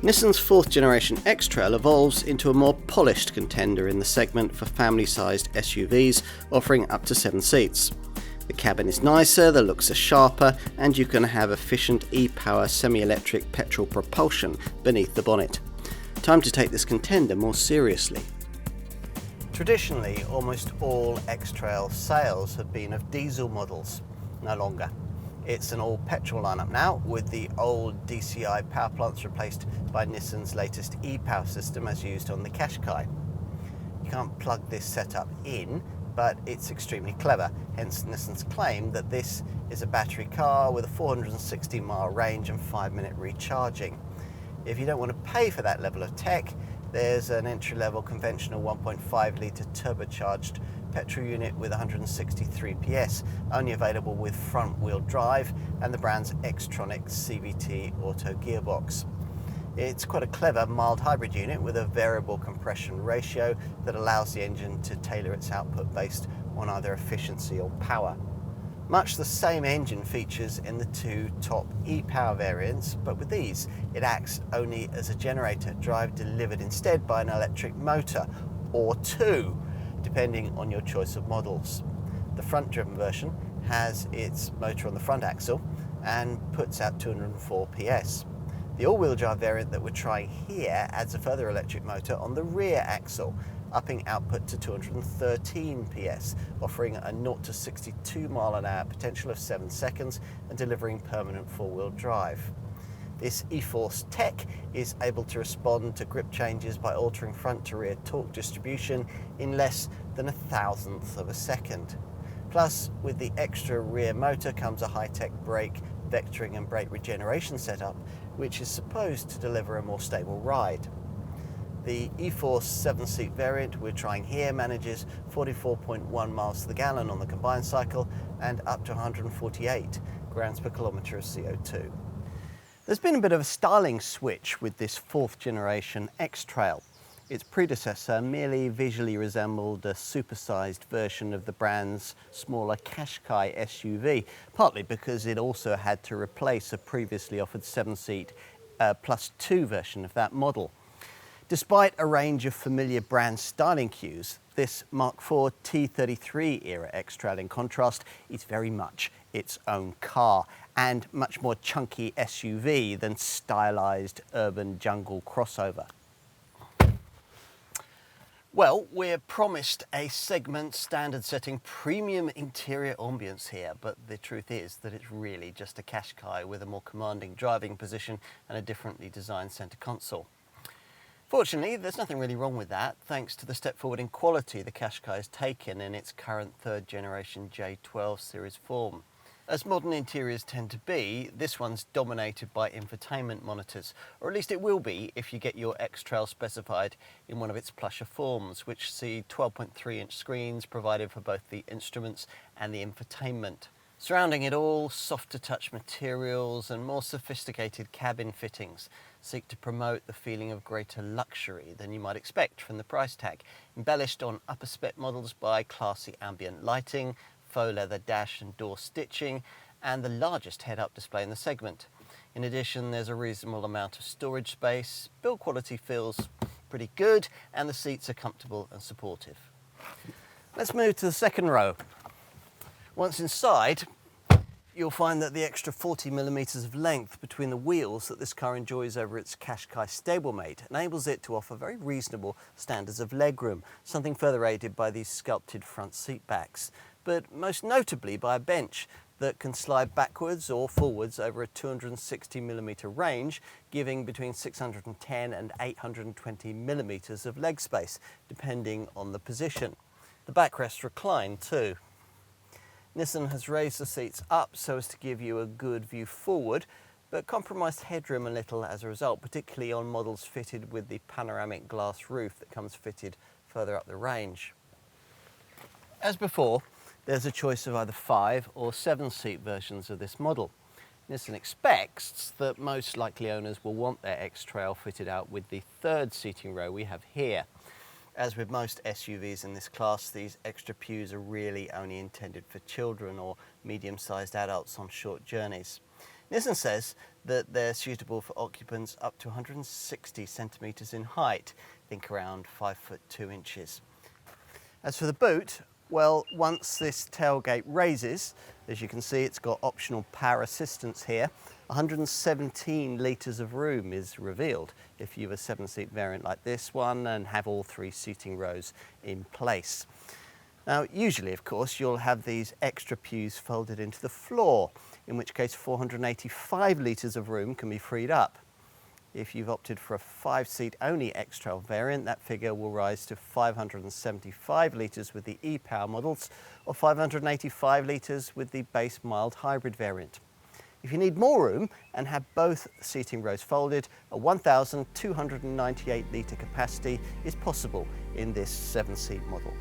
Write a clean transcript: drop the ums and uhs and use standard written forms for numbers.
Nissan's 4th generation X-Trail evolves into a more polished contender in the segment for family-sized SUVs, offering up to 7 seats. The cabin is nicer, the looks are sharper, and you can have efficient e-power semi-electric petrol propulsion beneath the bonnet. Time to take this contender more seriously. Traditionally, almost all X-Trail sales have been of diesel models. No longer. It's an all-petrol lineup now, with the old DCI power plants replaced by Nissan's latest e-power system as used on the Qashqai. You can't plug this setup in, but it's extremely clever, hence Nissan's claim that this is a battery car with a 460-mile range and 5-minute recharging. If you don't want to pay for that level of tech, there's an entry-level conventional 1.5-litre turbocharged petrol unit with 163 PS, only available with front-wheel drive and the brand's Xtronic CVT auto gearbox. It's quite a clever mild hybrid unit with a variable compression ratio that allows the engine to tailor its output based on either efficiency or power. Much the same engine features in the two top e-power variants, but with these it acts only as a generator, drive delivered instead by an electric motor, or two, depending on your choice of models. The front-driven version has its motor on the front axle and puts out 204 PS. The all-wheel drive variant that we're trying here adds a further electric motor on the rear axle, upping output to 213 PS, offering a 0 to 62 mile an hour potential of 7 seconds and delivering permanent four-wheel drive. This e-Force tech is able to respond to grip changes by altering front to rear torque distribution in less than a thousandth of a second. Plus, with the extra rear motor comes a high-tech brake, vectoring and brake regeneration setup, which is supposed to deliver a more stable ride. The e-Force 7-seat variant we're trying here manages 44.1 miles to the gallon on the combined cycle and up to 148 grams per kilometre of CO2. There's been a bit of a styling switch with this 4th generation X-Trail. Its predecessor merely visually resembled a supersized version of the brand's smaller Qashqai SUV, partly because it also had to replace a previously offered 7-seat plus 2 version of that model. Despite a range of familiar brand styling cues, this Mark IV T33 era X-Trail in contrast is very much its own car and much more chunky SUV than stylized urban jungle crossover. Well, we're promised a segment standard-setting premium interior ambience here, but the truth is that it's really just a Qashqai with a more commanding driving position and a differently designed centre console. Fortunately, there's nothing really wrong with that, thanks to the step forward in quality the Qashqai has taken in its current 3rd generation J12 series form. As modern interiors tend to be, this one's dominated by infotainment monitors, or at least it will be if you get your X-Trail specified in one of its plusher forms, which see 12.3-inch screens provided for both the instruments and the infotainment. Surrounding it all, softer touch materials and more sophisticated cabin fittings seek to promote the feeling of greater luxury than you might expect from the price tag, embellished on upper spec models by classy ambient lighting, faux leather dash and door stitching, and the largest head-up display in the segment. In addition, there's a reasonable amount of storage space, build quality feels pretty good, and the seats are comfortable and supportive. Let's move to the second row. Once inside, you'll find that the extra 40mm of length between the wheels that this car enjoys over its Qashqai stablemate enables it to offer very reasonable standards of legroom, something further aided by these sculpted front seat backs, but most notably by a bench that can slide backwards or forwards over a 260mm range, giving between 610 and 820mm of leg space, depending on the position. The backrests recline too. Nissan has raised the seats up so as to give you a good view forward, but compromised headroom a little as a result, particularly on models fitted with the panoramic glass roof that comes fitted further up the range. As before, there's a choice of either 5 or 7-seat versions of this model. Nissan expects that most likely owners will want their X-Trail fitted out with the 3rd seating row we have here. As with most SUVs in this class, these extra pews are really only intended for children or medium-sized adults on short journeys. Nissan says that they're suitable for occupants up to 160 centimetres in height, think around 5 foot 2 inches. As for the boot, well, once this tailgate raises, as you can see, it's got optional power assistance here. 117 litres of room is revealed if you have a 7-seat variant like this one and have all 3 seating rows in place. Now, usually, of course, you'll have these extra pews folded into the floor, in which case 485 litres of room can be freed up. If you've opted for a 5-seat only X-Trail variant, that figure will rise to 575 litres with the e-Power models, or 585 litres with the base mild hybrid variant. If you need more room and have both seating rows folded, a 1,298 litre capacity is possible in this 7-seat model.